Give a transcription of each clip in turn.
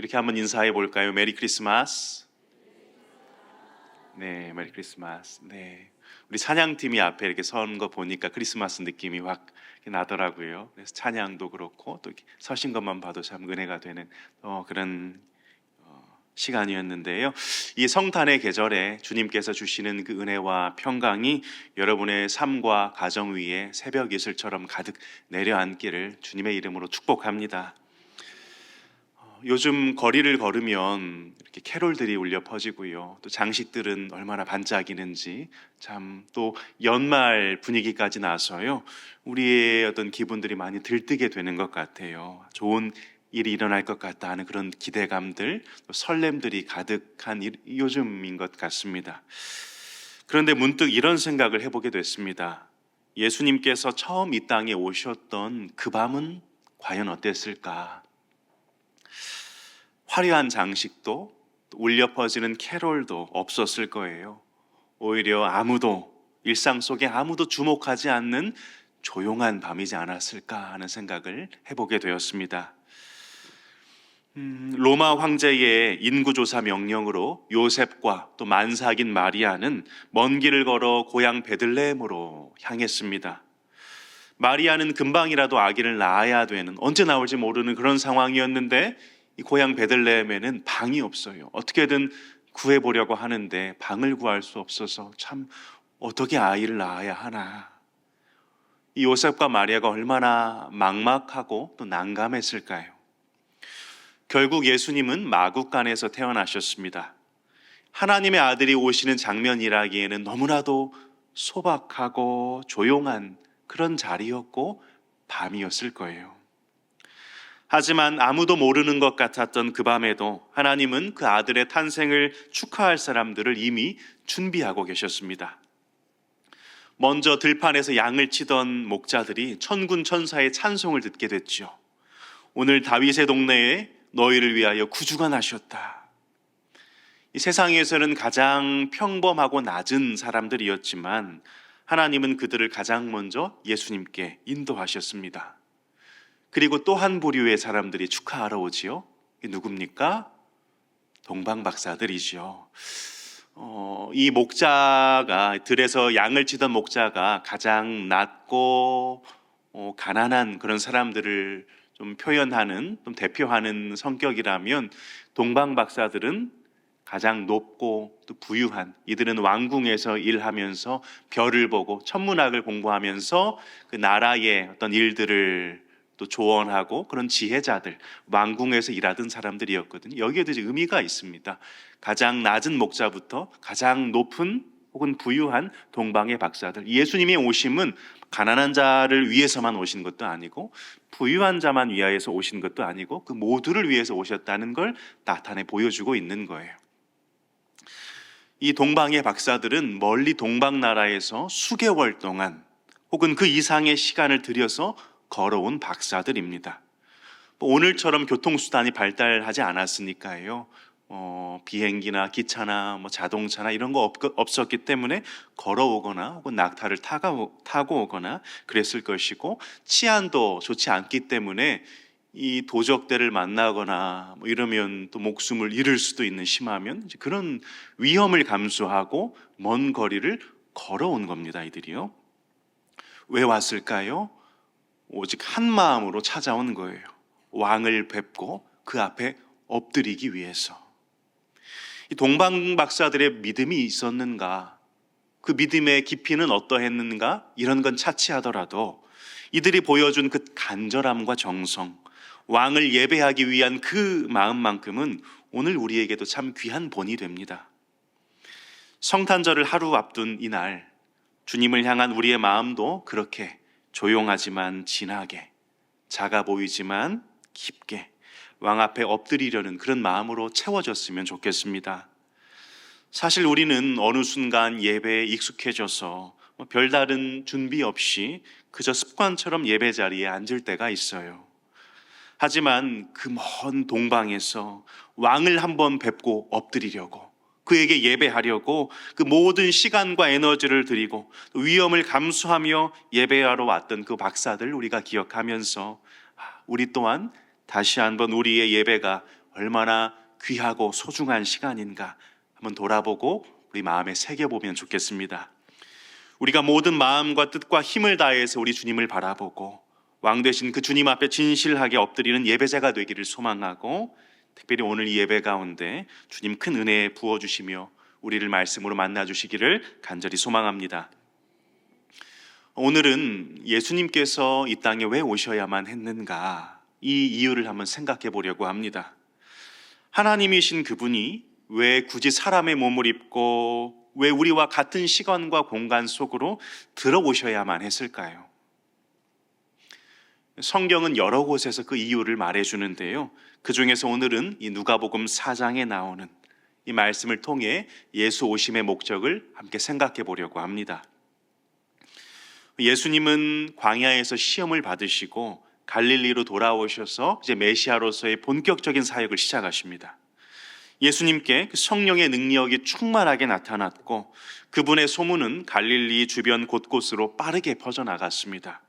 이렇게 한번 인사해 볼까요? 메리 크리스마스. 네, 메리 크리스마스. 네, 우리 찬양팀이 앞에 이렇게 선 거 보니까 크리스마스 느낌이 확 나더라고요. 그래서 찬양도 그렇고 또 이렇게 서신 것만 봐도 참 은혜가 되는 그런 시간이었는데요. 이 성탄의 계절에 주님께서 주시는 그 은혜와 평강이 여러분의 삶과 가정 위에 새벽 이슬처럼 가득 내려앉기를 주님의 이름으로 축복합니다. 요즘 거리를 걸으면 이렇게 캐롤들이 울려 퍼지고요. 또 장식들은 얼마나 반짝이는지 참 또 연말 분위기까지 나서요. 우리의 어떤 기분들이 많이 들뜨게 되는 것 같아요. 좋은 일이 일어날 것 같다 하는 그런 기대감들, 또 설렘들이 가득한 요즘인 것 같습니다. 그런데 문득 이런 생각을 해보게 됐습니다. 예수님께서 처음 이 땅에 오셨던 그 밤은 과연 어땠을까? 화려한 장식도 울려 퍼지는 캐롤도 없었을 거예요. 오히려 일상 속에 아무도 주목하지 않는 조용한 밤이지 않았을까 하는 생각을 해보게 되었습니다. 로마 황제의 인구조사 명령으로 요셉과 또 만삭인 마리아는 먼 길을 걸어 고향 베들레헴으로 향했습니다. 마리아는 금방이라도 아기를 낳아야 되는, 언제 나올지 모르는 그런 상황이었는데 이 고향 베들레헴에는 방이 없어요. 어떻게든 구해보려고 하는데 방을 구할 수 없어서 참 어떻게 아이를 낳아야 하나. 이 요셉과 마리아가 얼마나 막막하고 또 난감했을까요? 결국 예수님은 마구간에서 태어나셨습니다. 하나님의 아들이 오시는 장면이라기에는 너무나도 소박하고 조용한 그런 자리였고 밤이었을 거예요. 하지만 아무도 모르는 것 같았던 그 밤에도 하나님은 그 아들의 탄생을 축하할 사람들을 이미 준비하고 계셨습니다. 먼저 들판에서 양을 치던 목자들이 천군 천사의 찬송을 듣게 됐죠. 오늘 다윗의 동네에 너희를 위하여 구주가 나셨다. 이 세상에서는 가장 평범하고 낮은 사람들이었지만 하나님은 그들을 가장 먼저 예수님께 인도하셨습니다. 그리고 또 한 부류의 사람들이 축하하러 오지요. 누굽니까? 동방박사들이죠. 이 목자가, 들에서 양을 치던 목자가 가장 낮고 가난한 그런 사람들을 좀 표현하는, 좀 대표하는 성격이라면 동방박사들은 가장 높고 또 부유한, 이들은 왕궁에서 일하면서 별을 보고 천문학을 공부하면서 그 나라의 어떤 일들을 또 조언하고 그런 지혜자들, 왕궁에서 일하던 사람들이었거든요. 여기에도 이제 의미가 있습니다. 가장 낮은 목자부터 가장 높은 혹은 부유한 동방의 박사들. 예수님의 오심은 가난한 자를 위해서만 오신 것도 아니고 부유한 자만 위하여서 오신 것도 아니고 그 모두를 위해서 오셨다는 걸 나타내 보여주고 있는 거예요. 이 동방의 박사들은 멀리 동방 나라에서 수개월 동안 혹은 그 이상의 시간을 들여서 걸어온 박사들입니다. 오늘처럼 교통수단이 발달하지 않았으니까요. 비행기나 기차나 자동차나 이런 거 없었기 때문에 걸어오거나 혹은 낙타를 타고 오거나 그랬을 것이고, 치안도 좋지 않기 때문에 이 도적들을 만나거나 이러면 또 목숨을 잃을 수도 있는, 심하면 그런 위험을 감수하고 먼 거리를 걸어온 겁니다. 이들이요. 왜 왔을까요? 오직 한 마음으로 찾아온 거예요. 왕을 뵙고 그 앞에 엎드리기 위해서. 이 동방 박사들의 믿음이 있었는가, 그 믿음의 깊이는 어떠했는가, 이런 건 차치하더라도 이들이 보여준 그 간절함과 정성, 왕을 예배하기 위한 그 마음만큼은 오늘 우리에게도 참 귀한 본이 됩니다. 성탄절을 하루 앞둔 이날, 주님을 향한 우리의 마음도 그렇게 조용하지만 진하게, 작아 보이지만 깊게 왕 앞에 엎드리려는 그런 마음으로 채워졌으면 좋겠습니다. 사실 우리는 어느 순간 예배에 익숙해져서 별다른 준비 없이 그저 습관처럼 예배 자리에 앉을 때가 있어요. 하지만 그 먼 동방에서 왕을 한번 뵙고 엎드리려고, 그에게 예배하려고 그 모든 시간과 에너지를 들이고 위험을 감수하며 예배하러 왔던 그 박사들 우리가 기억하면서 우리 또한 다시 한번 우리의 예배가 얼마나 귀하고 소중한 시간인가 한번 돌아보고 우리 마음에 새겨보면 좋겠습니다. 우리가 모든 마음과 뜻과 힘을 다해서 우리 주님을 바라보고 왕 되신 그 주님 앞에 진실하게 엎드리는 예배자가 되기를 소망하고, 특별히 오늘 이 예배 가운데 주님 큰 은혜 부어주시며 우리를 말씀으로 만나주시기를 간절히 소망합니다. 오늘은 예수님께서 이 땅에 왜 오셔야만 했는가, 이 이유를 한번 생각해 보려고 합니다. 하나님이신 그분이 왜 굳이 사람의 몸을 입고 왜 우리와 같은 시간과 공간 속으로 들어오셔야만 했을까요? 성경은 여러 곳에서 그 이유를 말해주는데요, 그 중에서 오늘은 이 누가복음 4장에 나오는 이 말씀을 통해 예수 오심의 목적을 함께 생각해 보려고 합니다. 예수님은 광야에서 시험을 받으시고 갈릴리로 돌아오셔서 이제 메시아로서의 본격적인 사역을 시작하십니다. 예수님께 성령의 능력이 충만하게 나타났고 그분의 소문은 갈릴리 주변 곳곳으로 빠르게 퍼져나갔습니다.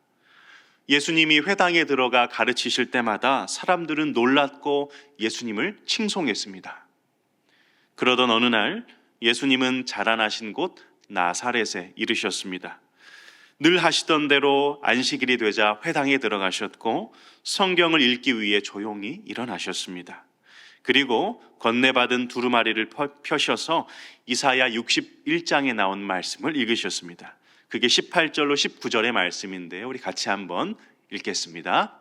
예수님이 회당에 들어가 가르치실 때마다 사람들은 놀랐고 예수님을 칭송했습니다. 그러던 어느 날 예수님은 자라나신 곳 나사렛에 이르셨습니다. 늘 하시던 대로 안식일이 되자 회당에 들어가셨고 성경을 읽기 위해 조용히 일어나셨습니다. 그리고 건네받은 두루마리를 펴셔서 이사야 61장에 나온 말씀을 읽으셨습니다. 그게 18절로 19절의 말씀인데요, 우리 같이 한번 읽겠습니다.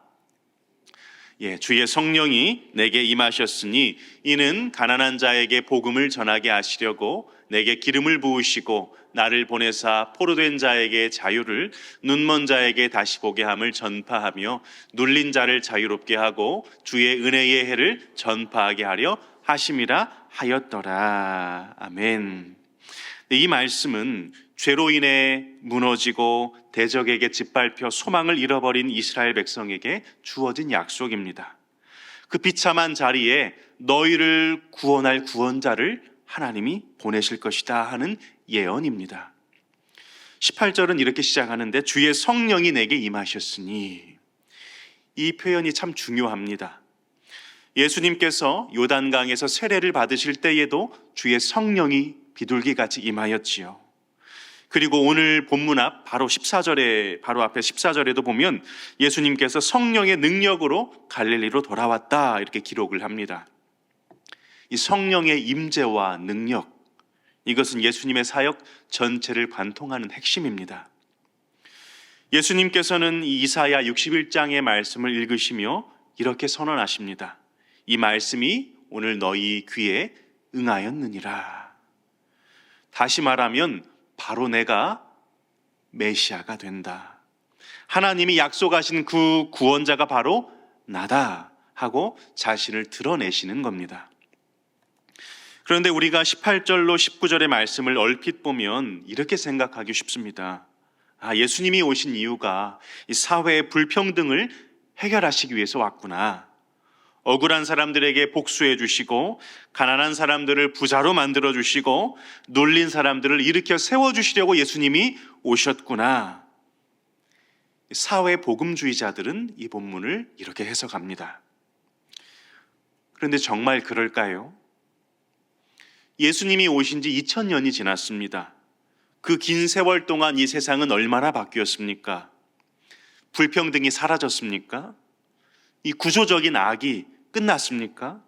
주의 성령이 내게 임하셨으니 이는 가난한 자에게 복음을 전하게 하시려고 내게 기름을 부으시고 나를 보내사 포로된 자에게 자유를, 눈먼 자에게 다시 보게 함을 전파하며 눌린 자를 자유롭게 하고 주의 은혜의 해를 전파하게 하려 하심이라 하였더라. 아멘. 이 말씀은 죄로 인해 무너지고 대적에게 짓밟혀 소망을 잃어버린 이스라엘 백성에게 주어진 약속입니다. 그 비참한 자리에 너희를 구원할 구원자를 하나님이 보내실 것이다 하는 예언입니다. 18절은 이렇게 시작하는데 주의 성령이 내게 임하셨으니, 이 표현이 참 중요합니다. 예수님께서 요단강에서 세례를 받으실 때에도 주의 성령이 비둘기같이 임하였지요. 그리고 오늘 본문 앞 바로 14절에 바로 앞에 14절에도 보면 예수님께서 성령의 능력으로 갈릴리로 돌아왔다 이렇게 기록을 합니다. 이 성령의 임재와 능력, 이것은 예수님의 사역 전체를 관통하는 핵심입니다. 예수님께서는 이 이사야 61장의 말씀을 읽으시며 이렇게 선언하십니다. 이 말씀이 오늘 너희 귀에 응하였느니라. 다시 말하면 바로 내가 메시아가 된다. 하나님이 약속하신 그 구원자가 바로 나다 하고 자신을 드러내시는 겁니다. 그런데 우리가 18절로 19절의 말씀을 얼핏 보면 이렇게 생각하기 쉽습니다. 예수님이 오신 이유가 이 사회의 불평등을 해결하시기 위해서 왔구나. 억울한 사람들에게 복수해 주시고 가난한 사람들을 부자로 만들어 주시고 놀린 사람들을 일으켜 세워 주시려고 예수님이 오셨구나. 사회 복음주의자들은 이 본문을 이렇게 해석합니다. 그런데 정말 그럴까요? 예수님이 오신 지 2000년이 지났습니다. 그 긴 세월 동안 이 세상은 얼마나 바뀌었습니까? 불평등이 사라졌습니까? 이 구조적인 악이 끝났습니까?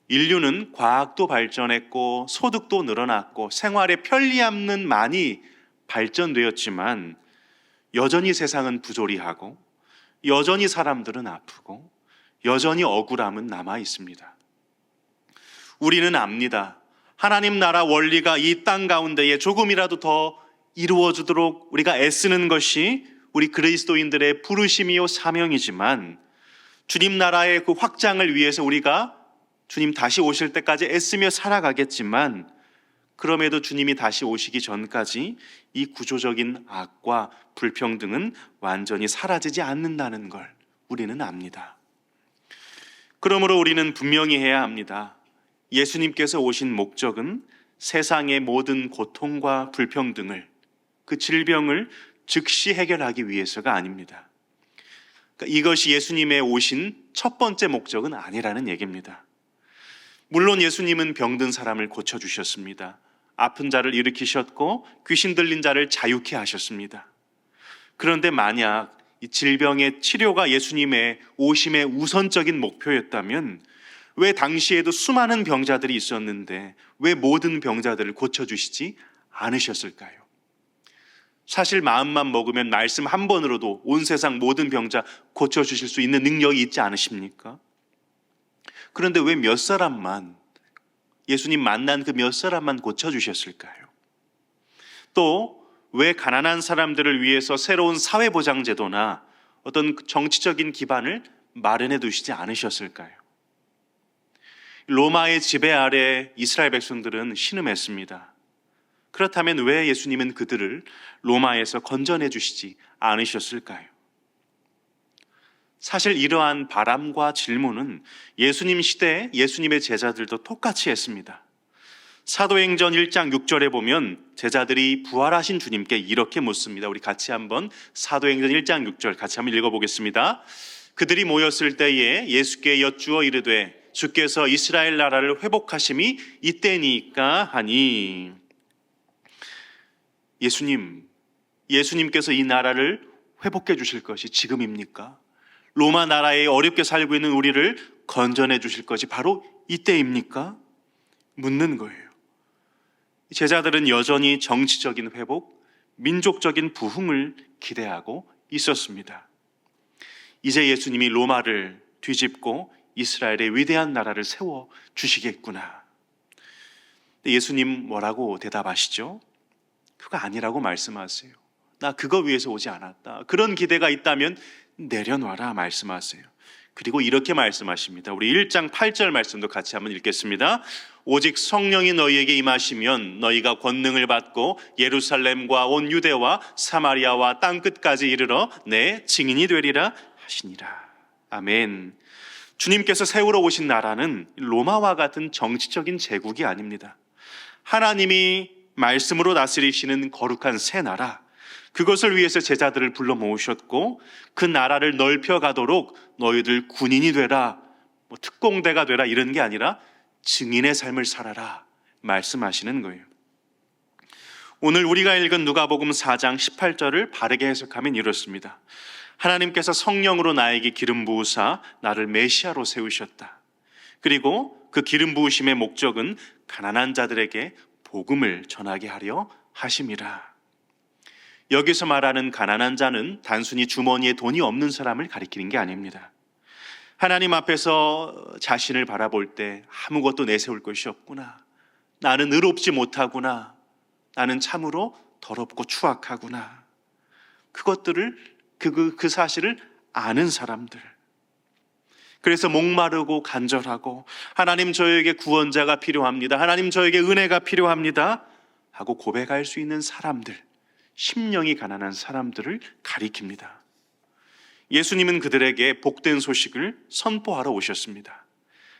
인류는 과학도 발전했고 소득도 늘어났고 생활의 편리함은 많이 발전되었지만 여전히 세상은 부조리하고 여전히 사람들은 아프고 여전히 억울함은 남아 있습니다. 우리는 압니다. 하나님 나라 원리가 이 땅 가운데에 조금이라도 더 이루어지도록 우리가 애쓰는 것이 우리 그리스도인들의 부르심이요 사명이지만 주님 나라의 그 확장을 위해서 우리가 주님 다시 오실 때까지 애쓰며 살아가겠지만 그럼에도 주님이 다시 오시기 전까지 이 구조적인 악과 불평등은 완전히 사라지지 않는다는 걸 우리는 압니다. 그러므로 우리는 분명히 해야 합니다. 예수님께서 오신 목적은 세상의 모든 고통과 불평등을, 그 질병을 즉시 해결하기 위해서가 아닙니다. 이것이 예수님의 오신 첫 번째 목적은 아니라는 얘기입니다. 물론 예수님은 병든 사람을 고쳐주셨습니다. 아픈 자를 일으키셨고 귀신 들린 자를 자유케 하셨습니다. 그런데 만약 이 질병의 치료가 예수님의 오심의 우선적인 목표였다면 왜 당시에도 수많은 병자들이 있었는데 왜 모든 병자들을 고쳐주시지 않으셨을까요? 사실 마음만 먹으면 말씀 한 번으로도 온 세상 모든 병자 고쳐주실 수 있는 능력이 있지 않으십니까? 그런데 왜 몇 사람만, 예수님 만난 그 몇 사람만 고쳐주셨을까요? 또 왜 가난한 사람들을 위해서 새로운 사회보장제도나 어떤 정치적인 기반을 마련해 두시지 않으셨을까요? 로마의 지배 아래 이스라엘 백성들은 신음했습니다. 그렇다면 왜 예수님은 그들을 로마에서 건져내 주시지 않으셨을까요? 사실 이러한 바람과 질문은 예수님 시대에 예수님의 제자들도 똑같이 했습니다. 사도행전 1장 6절에 보면 제자들이 부활하신 주님께 이렇게 묻습니다. 우리 같이 한번 사도행전 1장 6절 같이 한번 읽어보겠습니다. 그들이 모였을 때에 예수께 여쭈어 이르되 주께서 이스라엘 나라를 회복하심이 이때니까 하니. 예수님께서 이 나라를 회복해 주실 것이 지금입니까? 로마 나라에 어렵게 살고 있는 우리를 건져내 주실 것이 바로 이때입니까? 묻는 거예요. 제자들은 여전히 정치적인 회복, 민족적인 부흥을 기대하고 있었습니다. 이제 예수님이 로마를 뒤집고 이스라엘의 위대한 나라를 세워 주시겠구나. 예수님 뭐라고 대답하시죠? 그거 아니라고 말씀하세요. 나 그거 위해서 오지 않았다. 그런 기대가 있다면 내려놔라 말씀하세요. 그리고 이렇게 말씀하십니다. 우리 1장 8절 말씀도 같이 한번 읽겠습니다. 오직 성령이 너희에게 임하시면 너희가 권능을 받고 예루살렘과 온 유대와 사마리아와 땅끝까지 이르러 내 증인이 되리라 하시니라. 아멘. 주님께서 세우러 오신 나라는 로마와 같은 정치적인 제국이 아닙니다. 하나님이 말씀으로 다스리시는 거룩한 새 나라, 그것을 위해서 제자들을 불러 모으셨고 그 나라를 넓혀가도록 너희들 군인이 되라, 특공대가 되라 이런 게 아니라 증인의 삶을 살아라 말씀하시는 거예요. 오늘 우리가 읽은 누가복음 4장 18절을 바르게 해석하면 이렇습니다. 하나님께서 성령으로 나에게 기름 부으사 나를 메시아로 세우셨다. 그리고 그 기름 부으심의 목적은 가난한 자들에게 복음을 전하게 하려 하심이라. 여기서 말하는 가난한 자는 단순히 주머니에 돈이 없는 사람을 가리키는 게 아닙니다. 하나님 앞에서 자신을 바라볼 때 아무것도 내세울 것이 없구나. 나는 의롭지 못하구나. 나는 참으로 더럽고 추악하구나. 그것들을 그 사실을 아는 사람들. 그래서 목마르고 간절하고 하나님 저에게 구원자가 필요합니다. 하나님 저에게 은혜가 필요합니다. 하고 고백할 수 있는 사람들, 심령이 가난한 사람들을 가리킵니다. 예수님은 그들에게 복된 소식을 선포하러 오셨습니다.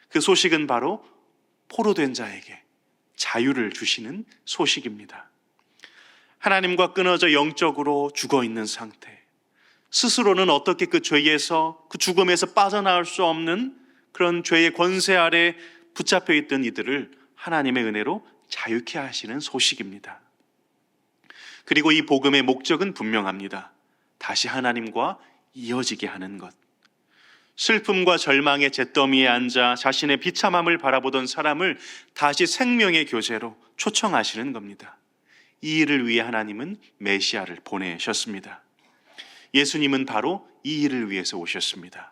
그 소식은 바로 포로된 자에게 자유를 주시는 소식입니다. 하나님과 끊어져 영적으로 죽어있는 상태, 스스로는 어떻게 그 죄에서, 그 죽음에서 빠져나올 수 없는 그런 죄의 권세 아래 붙잡혀 있던 이들을 하나님의 은혜로 자유케 하시는 소식입니다. 그리고 이 복음의 목적은 분명합니다. 다시 하나님과 이어지게 하는 것. 슬픔과 절망의 잿더미에 앉아 자신의 비참함을 바라보던 사람을 다시 생명의 교제로 초청하시는 겁니다. 이 일을 위해 하나님은 메시아를 보내셨습니다. 예수님은 바로 이 일을 위해서 오셨습니다.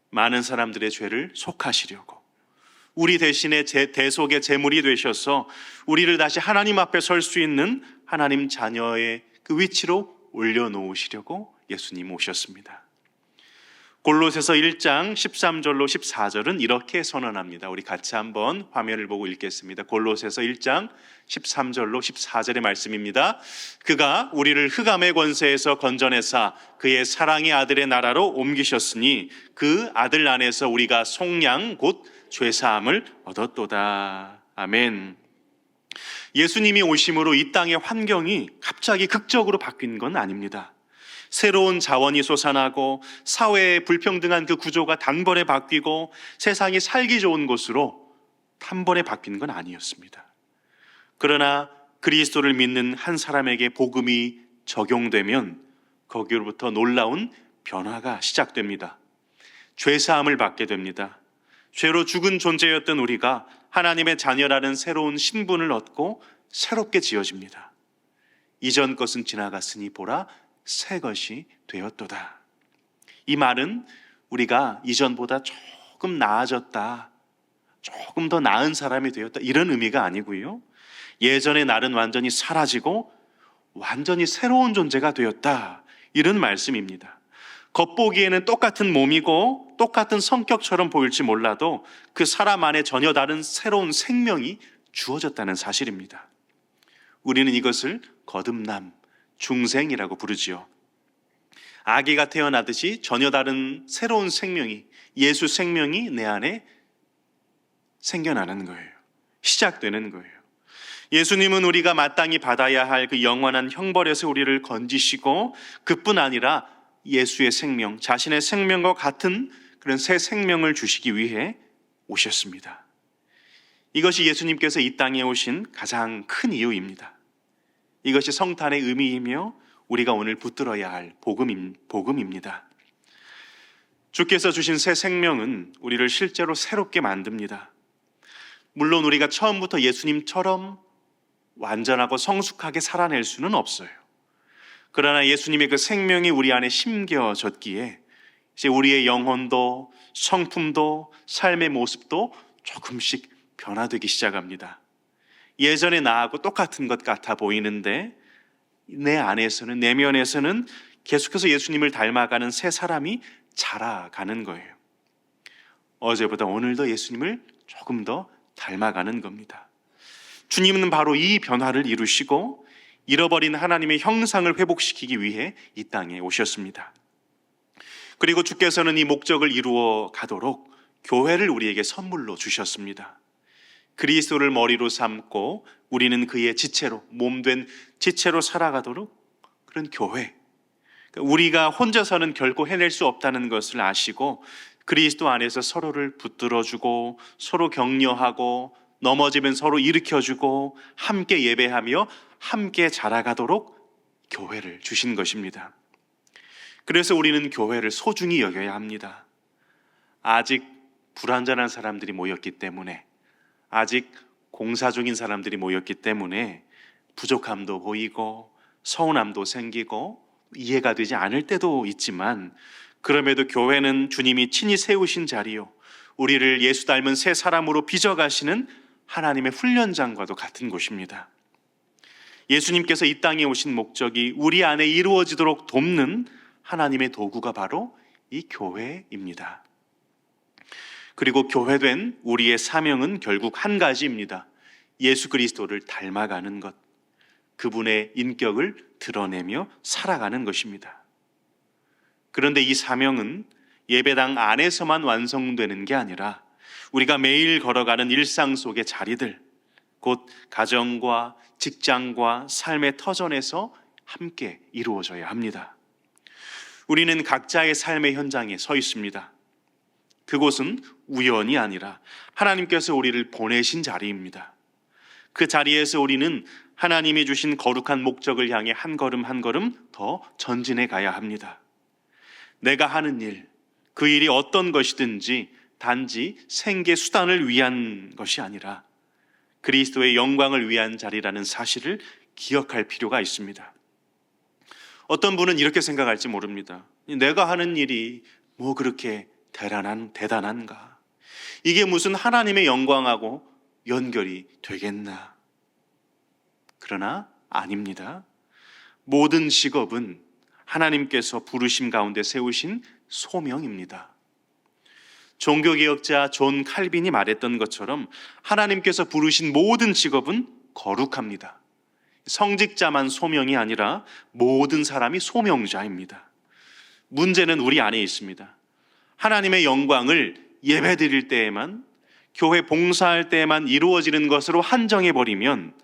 많은 사람들의 죄를 속하시려고, 우리 대신에 대속의 제물이 되셔서 우리를 다시 하나님 앞에 설 수 있는 하나님 자녀의 그 위치로 올려놓으시려고 예수님 오셨습니다. 골로새서 1장 13절로 14절은 이렇게 선언합니다. 우리 같이 한번 화면을 보고 읽겠습니다. 골로새서 1장 13절로 14절의 말씀입니다. 그가 우리를 흑암의 권세에서 건져내사 그의 사랑의 아들의 나라로 옮기셨으니 그 아들 안에서 우리가 속량 곧 죄사함을 얻었도다. 아멘. 예수님이 오심으로 이 땅의 환경이 갑자기 극적으로 바뀐 건 아닙니다. 새로운 자원이 솟아나고 사회의 불평등한 그 구조가 단번에 바뀌고 세상이 살기 좋은 곳으로 단번에 바뀌는 건 아니었습니다. 그러나 그리스도를 믿는 한 사람에게 복음이 적용되면 거기로부터 놀라운 변화가 시작됩니다. 죄사함을 받게 됩니다. 죄로 죽은 존재였던 우리가 하나님의 자녀라는 새로운 신분을 얻고 새롭게 지어집니다. 이전 것은 지나갔으니 보라 새 것이 되었도다. 이 말은 우리가 이전보다 조금 나아졌다, 조금 더 나은 사람이 되었다, 이런 의미가 아니고요, 예전의 날은 완전히 사라지고 완전히 새로운 존재가 되었다, 이런 말씀입니다. 겉보기에는 똑같은 몸이고 똑같은 성격처럼 보일지 몰라도 그 사람 안에 전혀 다른 새로운 생명이 주어졌다는 사실입니다. 우리는 이것을 거듭남, 중생이라고 부르지요. 아기가 태어나듯이 전혀 다른 새로운 생명이, 예수 생명이 내 안에 생겨나는 거예요. 시작되는 거예요. 예수님은 우리가 마땅히 받아야 할 그 영원한 형벌에서 우리를 건지시고 그뿐 아니라 예수의 생명, 자신의 생명과 같은 그런 새 생명을 주시기 위해 오셨습니다. 이것이 예수님께서 이 땅에 오신 가장 큰 이유입니다. 이것이 성탄의 의미이며 우리가 오늘 붙들어야 할 복음입니다. 주께서 주신 새 생명은 우리를 실제로 새롭게 만듭니다. 물론 우리가 처음부터 예수님처럼 완전하고 성숙하게 살아낼 수는 없어요. 그러나 예수님의 그 생명이 우리 안에 심겨졌기에 이제 우리의 영혼도 성품도 삶의 모습도 조금씩 변화되기 시작합니다. 예전의 나하고 똑같은 것 같아 보이는데 내 안에서는, 내면에서는 계속해서 예수님을 닮아가는 새 사람이 자라가는 거예요. 어제보다 오늘도 예수님을 조금 더 닮아가는 겁니다. 주님은 바로 이 변화를 이루시고 잃어버린 하나님의 형상을 회복시키기 위해 이 땅에 오셨습니다. 그리고 주께서는 이 목적을 이루어 가도록 교회를 우리에게 선물로 주셨습니다. 그리스도를 머리로 삼고 우리는 그의 지체로, 몸된 지체로 살아가도록 그런 교회, 우리가 혼자서는 결코 해낼 수 없다는 것을 아시고 그리스도 안에서 서로를 붙들어주고 서로 격려하고 넘어지면 서로 일으켜주고 함께 예배하며 함께 자라가도록 교회를 주신 것입니다. 그래서 우리는 교회를 소중히 여겨야 합니다. 아직 불완전한 사람들이 모였기 때문에, 아직 공사 중인 사람들이 모였기 때문에 부족함도 보이고 서운함도 생기고 이해가 되지 않을 때도 있지만, 그럼에도 교회는 주님이 친히 세우신 자리요, 우리를 예수 닮은 새 사람으로 빚어가시는 하나님의 훈련장과도 같은 곳입니다. 예수님께서 이 땅에 오신 목적이 우리 안에 이루어지도록 돕는 하나님의 도구가 바로 이 교회입니다. 그리고 교회된 우리의 사명은 결국 한 가지입니다. 예수 그리스도를 닮아가는 것, 그분의 인격을 드러내며 살아가는 것입니다. 그런데 이 사명은 예배당 안에서만 완성되는 게 아니라 우리가 매일 걸어가는 일상 속의 자리들, 곧 가정과 직장과 삶의 터전에서 함께 이루어져야 합니다. 우리는 각자의 삶의 현장에 서 있습니다. 그곳은 우연이 아니라 하나님께서 우리를 보내신 자리입니다. 그 자리에서 우리는 하나님이 주신 거룩한 목적을 향해 한 걸음 한 걸음 더 전진해 가야 합니다. 내가 하는 일, 그 일이 어떤 것이든지 단지 생계 수단을 위한 것이 아니라 그리스도의 영광을 위한 자리라는 사실을 기억할 필요가 있습니다. 어떤 분은 이렇게 생각할지 모릅니다. 내가 하는 일이 뭐 그렇게 대단한가? 이게 무슨 하나님의 영광하고 연결이 되겠나? 그러나 아닙니다. 모든 직업은 하나님께서 부르심 가운데 세우신 소명입니다. 종교개혁자 존 칼빈이 말했던 것처럼 하나님께서 부르신 모든 직업은 거룩합니다. 성직자만 소명이 아니라 모든 사람이 소명자입니다. 문제는 우리 안에 있습니다. 하나님의 영광을 예배드릴 때에만, 교회 봉사할 때에만 이루어지는 것으로 한정해버리면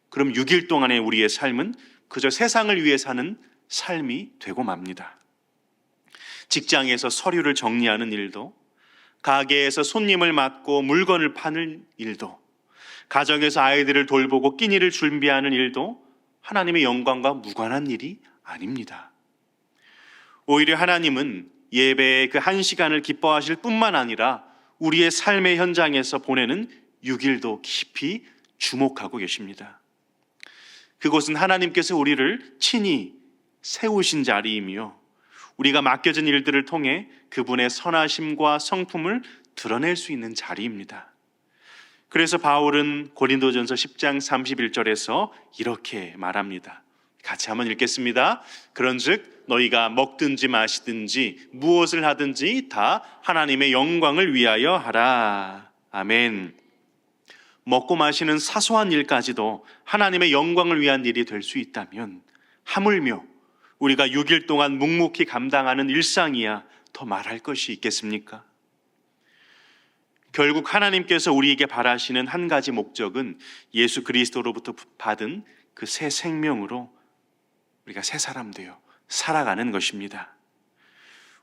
그럼 6일 동안의 우리의 삶은 그저 세상을 위해 사는 삶이 되고 맙니다. 직장에서 서류를 정리하는 일도, 가게에서 손님을 맡고 물건을 파는 일도, 가정에서 아이들을 돌보고 끼니를 준비하는 일도 하나님의 영광과 무관한 일이 아닙니다. 오히려 하나님은 예배의 그 한 시간을 기뻐하실 뿐만 아니라 우리의 삶의 현장에서 보내는 6일도 깊이 주목하고 계십니다. 그곳은 하나님께서 우리를 친히 세우신 자리이며 우리가 맡겨진 일들을 통해 그분의 선하심과 성품을 드러낼 수 있는 자리입니다. 그래서 바울은 고린도전서 10장 31절에서 이렇게 말합니다. 같이 한번 읽겠습니다. 그런즉 너희가 먹든지 마시든지 무엇을 하든지 다 하나님의 영광을 위하여 하라. 아멘. 먹고 마시는 사소한 일까지도 하나님의 영광을 위한 일이 될 수 있다면 하물며 우리가 6일 동안 묵묵히 감당하는 일상이야 더 말할 것이 있겠습니까? 결국 하나님께서 우리에게 바라시는 한 가지 목적은 예수 그리스도로부터 받은 그 새 생명으로 우리가 새 사람 되어 살아가는 것입니다.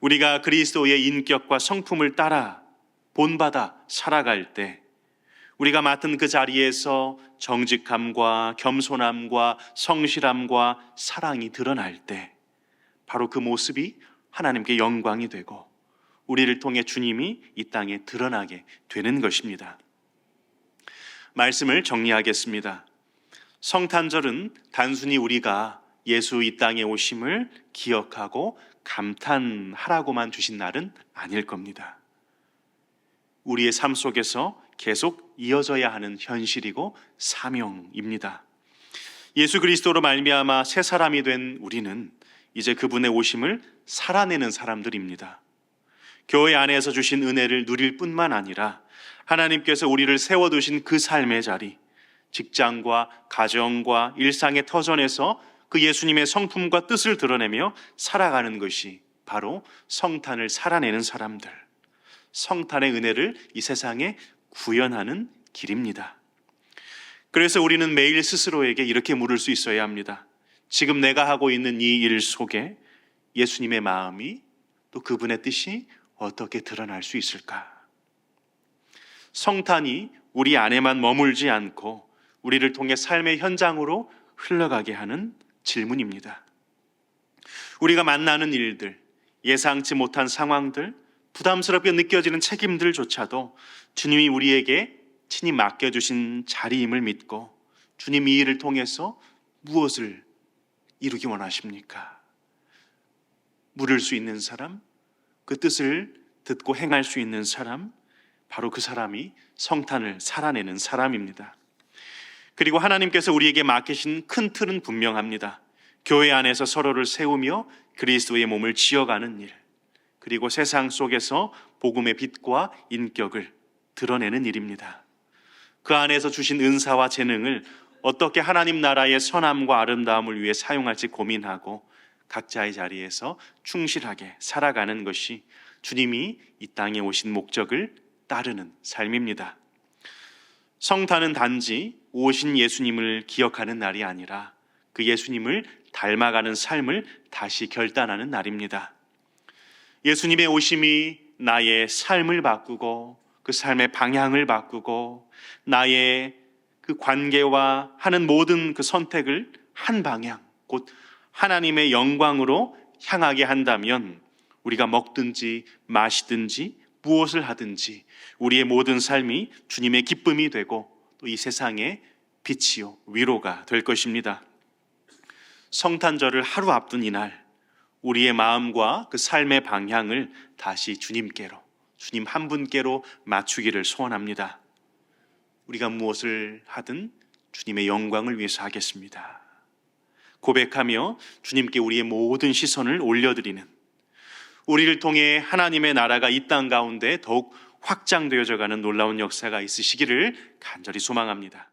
우리가 그리스도의 인격과 성품을 따라 본받아 살아갈 때 우리가 맡은 그 자리에서 정직함과 겸손함과 성실함과 사랑이 드러날 때 바로 그 모습이 하나님께 영광이 되고 우리를 통해 주님이 이 땅에 드러나게 되는 것입니다. 말씀을 정리하겠습니다. 성탄절은 단순히 우리가 예수 이 땅에 오심을 기억하고 감탄하라고만 주신 날은 아닐 겁니다. 우리의 삶 속에서 계속 이어져야 하는 현실이고 사명입니다. 예수 그리스도로 말미암아 새 사람이 된 우리는 이제 그분의 오심을 살아내는 사람들입니다. 교회 안에서 주신 은혜를 누릴 뿐만 아니라 하나님께서 우리를 세워두신 그 삶의 자리, 직장과 가정과 일상의 터전에서 그 예수님의 성품과 뜻을 드러내며 살아가는 것이 바로 성탄을 살아내는 사람들, 성탄의 은혜를 이 세상에 구현하는 길입니다. 그래서 우리는 매일 스스로에게 이렇게 물을 수 있어야 합니다. 지금 내가 하고 있는 이 일 속에 예수님의 마음이 또 그분의 뜻이 어떻게 드러날 수 있을까? 성탄이 우리 안에만 머물지 않고 우리를 통해 삶의 현장으로 흘러가게 하는 질문입니다. 우리가 만나는 일들, 예상치 못한 상황들, 부담스럽게 느껴지는 책임들조차도 주님이 우리에게 친히 맡겨주신 자리임을 믿고 주님 이 일을 통해서 무엇을 이루기 원하십니까? 물을 수 있는 사람, 그 뜻을 듣고 행할 수 있는 사람, 바로 그 사람이 성탄을 살아내는 사람입니다. 그리고 하나님께서 우리에게 맡기신 큰 틀은 분명합니다. 교회 안에서 서로를 세우며 그리스도의 몸을 지어가는 일, 그리고 세상 속에서 복음의 빛과 인격을 드러내는 일입니다. 그 안에서 주신 은사와 재능을 어떻게 하나님 나라의 선함과 아름다움을 위해 사용할지 고민하고 각자의 자리에서 충실하게 살아가는 것이 주님이 이 땅에 오신 목적을 따르는 삶입니다. 성탄은 단지 오신 예수님을 기억하는 날이 아니라 그 예수님을 닮아가는 삶을 다시 결단하는 날입니다. 예수님의 오심이 나의 삶을 바꾸고 그 삶의 방향을 바꾸고 나의 그 관계와 하는 모든 그 선택을 한 방향, 곧 하나님의 영광으로 향하게 한다면 우리가 먹든지 마시든지 무엇을 하든지 우리의 모든 삶이 주님의 기쁨이 되고 또 이 세상의 빛이요 위로가 될 것입니다. 성탄절을 하루 앞둔 이날 우리의 마음과 그 삶의 방향을 다시 주님께로, 주님 한 분께로 맞추기를 소원합니다. 우리가 무엇을 하든 주님의 영광을 위해서 하겠습니다. 고백하며 주님께 우리의 모든 시선을 올려드리는, 우리를 통해 하나님의 나라가 이 땅 가운데 더욱 확장되어져 가는 놀라운 역사가 있으시기를 간절히 소망합니다.